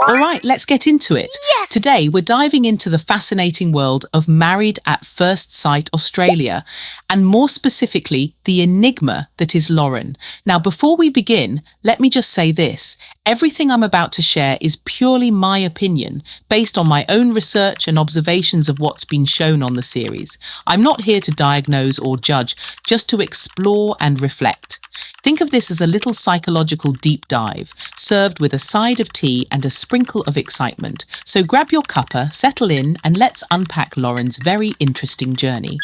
All right, let's get into it. Yes! Today, we're diving into the fascinating world of Married at First Sight Australia, and more specifically, the enigma that is Lauren. Now, before we begin, let me just say this. Everything I'm about to share is purely my opinion, based on my own research and observations of what's been shown on the series. I'm not here to diagnose or judge, just to explore and reflect. Think of this as a little psychological deep dive, served with a side of tea and a sprinkle of excitement. So grab your cuppa, settle in, and let's unpack Lauren's very interesting journey.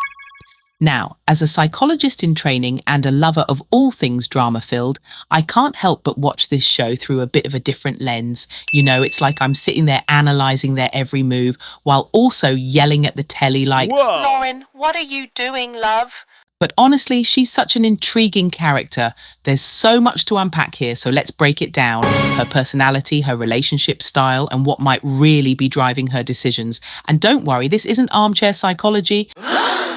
Now, as a psychologist in training and a lover of all things drama-filled, I can't help but watch this show through a bit of a different lens. You know, it's like I'm sitting there analysing their every move while also yelling at the telly like, Whoa! Lauren, what are you doing, love? But honestly, she's such an intriguing character. There's so much to unpack here, so let's break it down. Her personality, her relationship style, and what might really be driving her decisions. And don't worry, this isn't armchair psychology.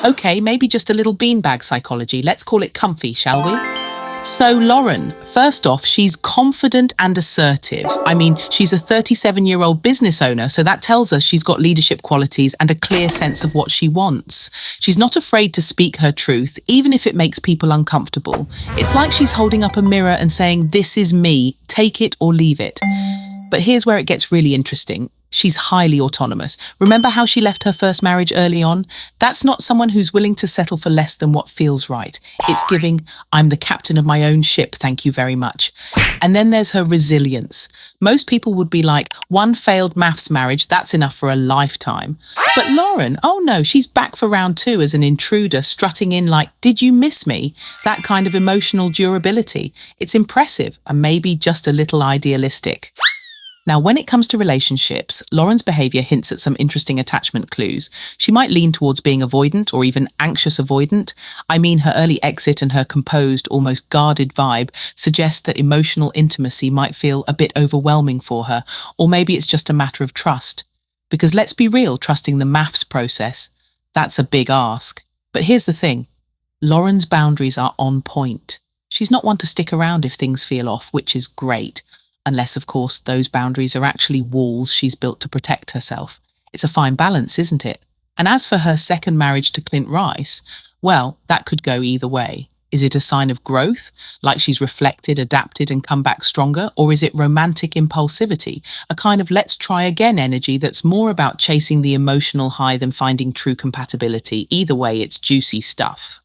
Okay, maybe just a little beanbag psychology. Let's call it comfy, shall we? So Lauren, first off, she's confident and assertive. I mean, she's a 37-year-old business owner, so that tells us she's got leadership qualities and a clear sense of what she wants. She's not afraid to speak her truth, even if it makes people uncomfortable. It's like she's holding up a mirror and saying, this is me, take it or leave it. But here's where it gets really interesting. She's highly autonomous. Remember how she left her first marriage early on? That's not someone who's willing to settle for less than what feels right. It's giving, I'm the captain of my own ship, thank you very much. And then there's her resilience. Most people would be like, one failed MAFS marriage, that's enough for a lifetime. But Lauren, oh no, she's back for round 2 as an intruder, strutting in like, did you miss me? That kind of emotional durability. It's impressive and maybe just a little idealistic. Now, when it comes to relationships, Lauren's behaviour hints at some interesting attachment clues. She might lean towards being avoidant or even anxious avoidant. I mean, her early exit and her composed, almost guarded vibe suggest that emotional intimacy might feel a bit overwhelming for her, or maybe it's just a matter of trust. Because let's be real, trusting the MAFS process, that's a big ask. But here's the thing, Lauren's boundaries are on point. She's not one to stick around if things feel off, which is great. Unless, of course, those boundaries are actually walls she's built to protect herself. It's a fine balance, isn't it? And as for her second marriage to Clint Rice, well, that could go either way. Is it a sign of growth, like she's reflected, adapted, and come back stronger? Or is it romantic impulsivity, a kind of let's try again energy that's more about chasing the emotional high than finding true compatibility? Either way, it's juicy stuff.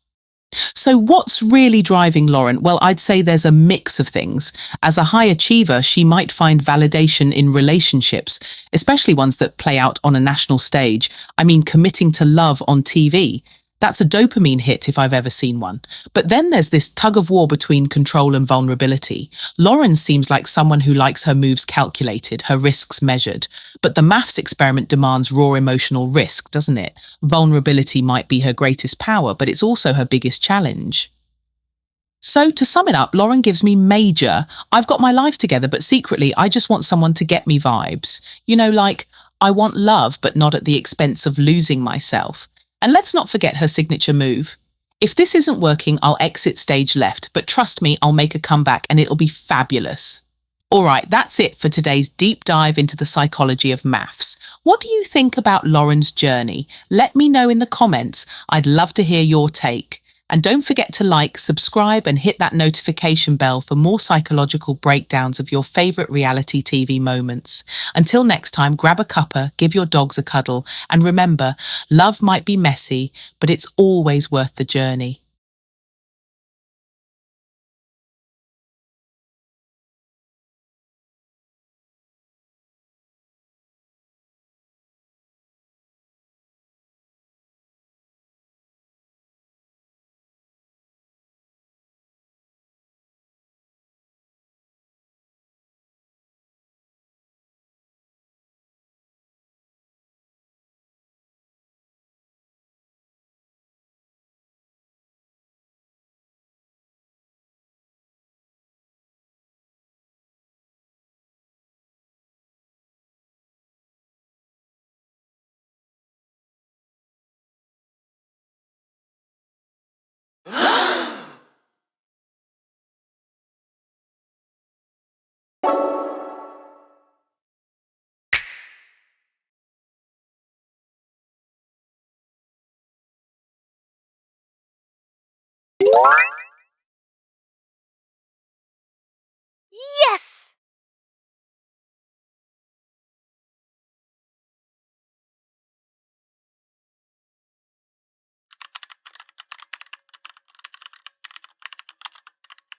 So what's really driving Lauren? Well, I'd say there's a mix of things. As a high achiever, she might find validation in relationships, especially ones that play out on a national stage. I mean, committing to love on TV. That's a dopamine hit if I've ever seen one. But then there's this tug of war between control and vulnerability. Lauren seems like someone who likes her moves calculated, her risks measured. But the MAFS experiment demands raw emotional risk, doesn't it? Vulnerability might be her greatest power, but it's also her biggest challenge. So to sum it up, Lauren gives me major, I've got my life together, but secretly I just want someone to get me vibes. You know, like, I want love, but not at the expense of losing myself. And let's not forget her signature move. If this isn't working, I'll exit stage left, but trust me, I'll make a comeback and it'll be fabulous. All right, that's it for today's deep dive into the psychology of MAFS. What do you think about Lauren's journey? Let me know in the comments. I'd love to hear your take. And don't forget to like, subscribe, and hit that notification bell for more psychological breakdowns of your favourite reality TV moments. Until next time, grab a cuppa, give your dogs a cuddle, and remember, love might be messy, but it's always worth the journey.